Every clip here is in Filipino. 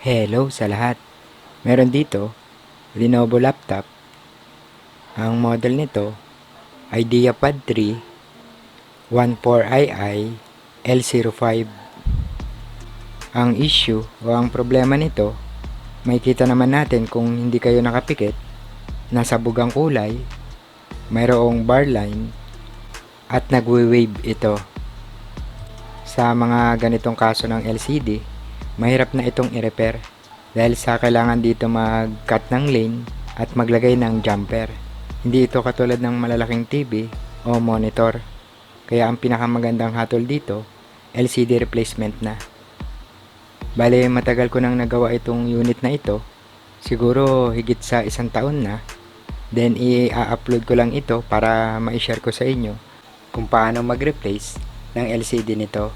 Hello sa lahat. Meron dito, Lenovo laptop. Ang model nito, IdeaPad 3 14II L05. Ang issue o ang problema nito, makikita naman natin kung hindi kayo nakapikit, nasa bugang kulay, mayroong bar line, at nagwe-wave ito. Sa mga ganitong kaso ng LCD, mahirap na itong i-repair dahil sa kailangan dito mag-cut ng lane at maglagay ng jumper. Hindi ito katulad ng malalaking TV o monitor. Kaya ang pinakamagandang hatol dito, LCD replacement na. Bale, matagal ko nang nagawa itong unit na ito. Siguro higit sa 1 taon na. Then i-upload ko lang ito para ma-share ko sa inyo kung paano mag-replace ng LCD nito.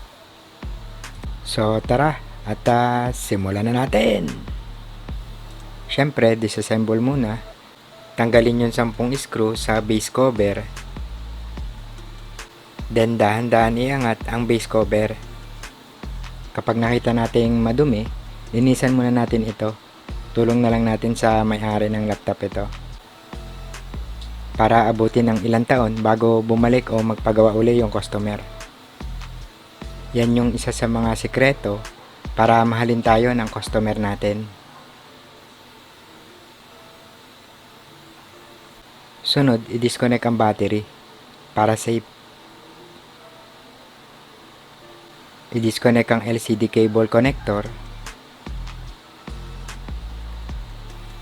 So tara, at simulan na natin! Syempre, disassemble muna. Tanggalin yung 10 screw sa base cover. Then dahan-dahan iangat ang base cover. Kapag nakita nating madumi, linisan muna natin ito. Tulong na lang natin sa may-ari ng laptop ito. Para abutin ng ilang taon bago bumalik o magpagawa uli yung customer. Yan yung isa sa mga sikreto para mahalin tayo ng customer natin. Sunod, i-disconnect ang battery para safe. I-disconnect ang LCD cable connector.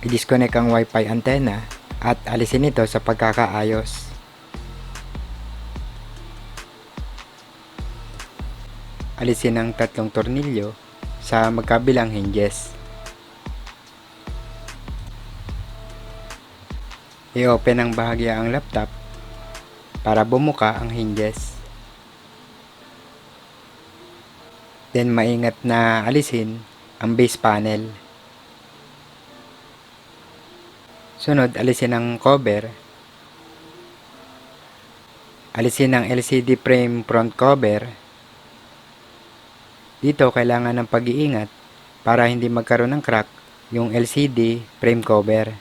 I-disconnect ang Wi-Fi antenna at alisin ito sa pagkakaayos. Alisin ang 3 tornilyo sa magkabilang hinges. I-open ang bahagya ang laptop para bumuka ang hinges. Then maingat na alisin ang base panel. Sunod, alisin ang cover. Alisin ang LCD frame front cover. Dito kailangan ng pag-iingat para hindi magkaroon ng crack yung LCD frame cover.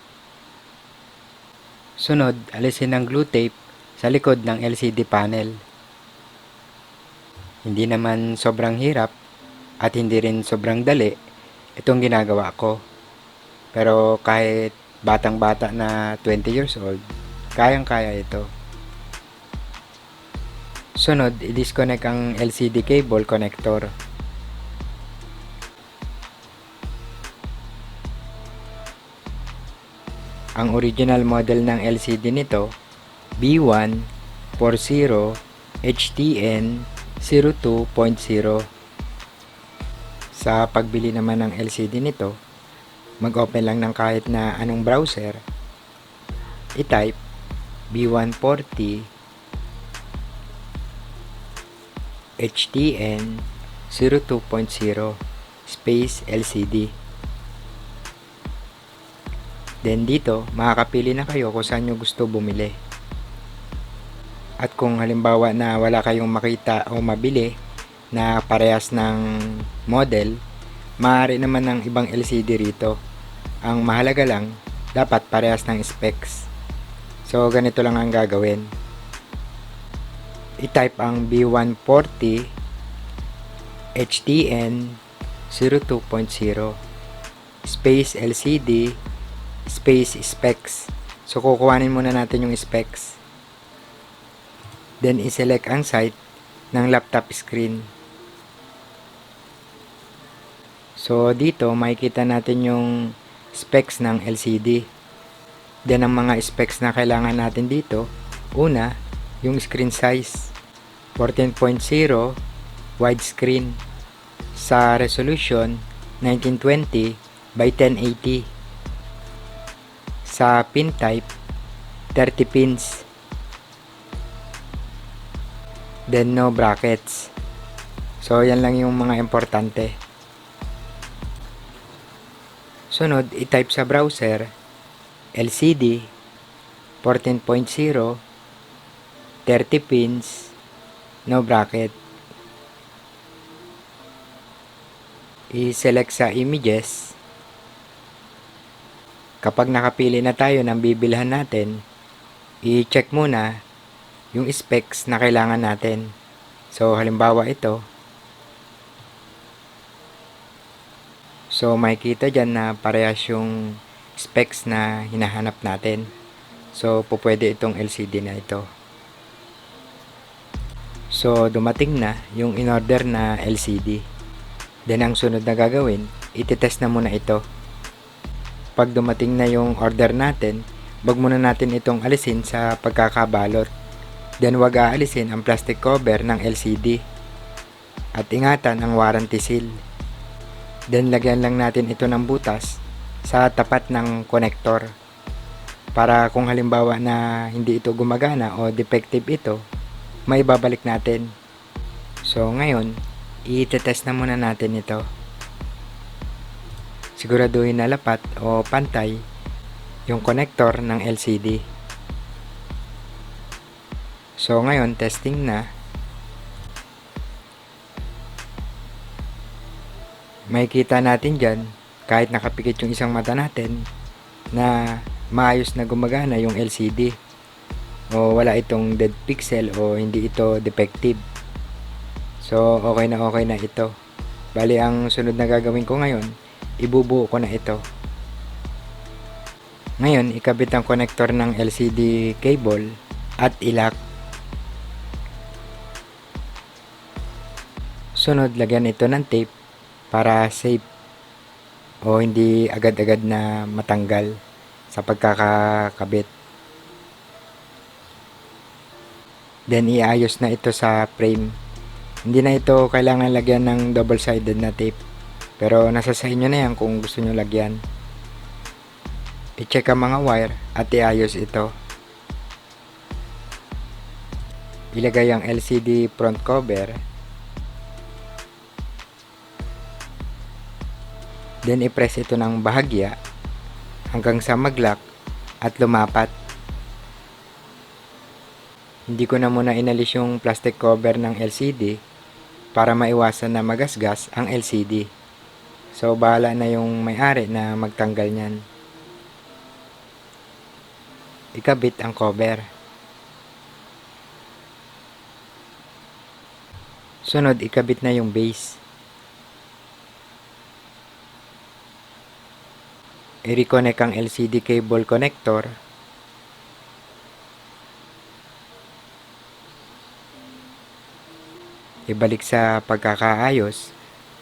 Sunod, alisin ang glue tape sa likod ng LCD panel. Hindi naman sobrang hirap at hindi rin sobrang dali itong ginagawa ko. Pero kahit batang-bata na 20 years old, kayang-kaya ito. Sunod, i-disconnect ang LCD cable connector. Ang original model ng LCD nito, B140HTN02.0. Sa pagbili naman ng LCD nito, mag-open lang ng kahit na anong browser, i-type B140 HTN 02.0 space LCD. Then dito, makakapili na kayo kung saan nyo gusto bumili. At kung halimbawa na wala kayong makita o mabili na parehas ng model, maaari naman ng ibang LCD rito. Ang mahalaga lang, dapat parehas ng specs. So ganito lang ang gagawin. I-type ang B140 HTN 02.0 space LCD space specs. So kukuhanin muna natin yung specs. Then i-select ang site ng laptop screen. So dito makikita natin yung specs ng LCD. Then ang mga specs na kailangan natin dito, una, yung screen size 14.0 widescreen sa resolution 1920 by 1080. Sa pin type 30 pins. Then no brackets. So yan lang yung mga importante. Sunod, i-type sa browser LCD 14.0 30 pins, no bracket. I-select sa images Kapag nakapili na tayo ng bibilhan natin, i-check muna yung specs na kailangan natin. So, halimbawa ito. So, makikita dyan na parehas yung specs na hinahanap natin. So, pwede itong LCD na ito. So, dumating na yung in-order na LCD. Then, ang sunod na gagawin, ititest na muna ito. Pag dumating na yung order natin, wag muna natin itong alisin sa pagkakabalot. Then, wag aalisin ang plastic cover ng LCD. At ingatan ang warranty seal. Then, lagyan lang natin ito ng butas sa tapat ng connector. Para kung halimbawa na hindi ito gumagana o defective ito, may babalik natin. So, ngayon, i-test na muna natin ito. Siguraduhin na lapat o pantay yung connector ng LCD. So, ngayon, testing na. Makikita natin dyan, kahit nakapikit yung isang mata natin, na maayos na gumagana yung LCD. O wala itong dead pixel o hindi ito defective. So, okay na ito. Bali, ang sunod na gagawin ko ngayon, ibubuo ko na ito. Ngayon, ikabit ang connector ng LCD cable at ilock. Sunod, lagyan ito ng tape para safe o hindi agad-agad na matanggal sa pagkakakabit. Then, iayos na ito sa frame. Hindi na ito kailangan lagyan ng double-sided na tape. Pero nasa sa inyo na yan kung gusto nyo lagyan. I-check ang mga wire at iayos ito. Ilagay ang LCD front cover. Then i-press ito ng bahagya hanggang sa mag-lock at lumapat. Hindi ko na muna inalis yung plastic cover ng LCD para maiwasan na magasgas ang LCD. So, bahala na yung may-ari na magtanggal niyan. Ikabit ang cover. Sunod, ikabit na yung base. I-reconnect ang LCD cable connector. Ibalik sa pagkakaayos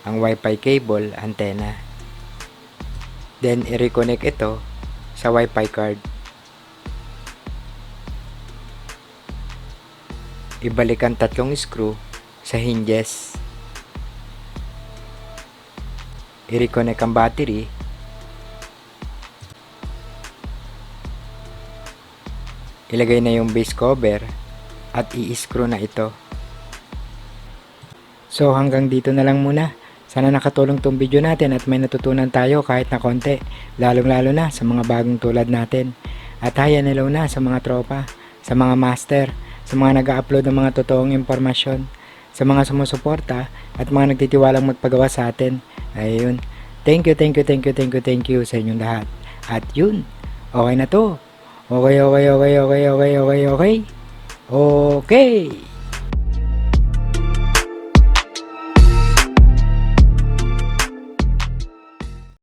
ang Wi-Fi cable antenna. Then, i-reconnect ito sa Wi-Fi card. Ibalik ang tatlong screw sa hinges. I-reconnect ang battery. Ilagay na yung base cover at i-screw na ito. So, hanggang dito na lang muna. Sana nakatulong tong video natin at may natutunan tayo kahit na konti, lalong-lalo na sa mga bagong tulad natin. At hi and hello na sa mga tropa, sa mga master, sa mga nag-upload ng mga totoong impormasyon, sa mga sumusuporta at mga nagtitiwalang magpagawa sa atin. Ayun. Thank you sa inyong lahat. At yun, okay na to. Okay. Okay.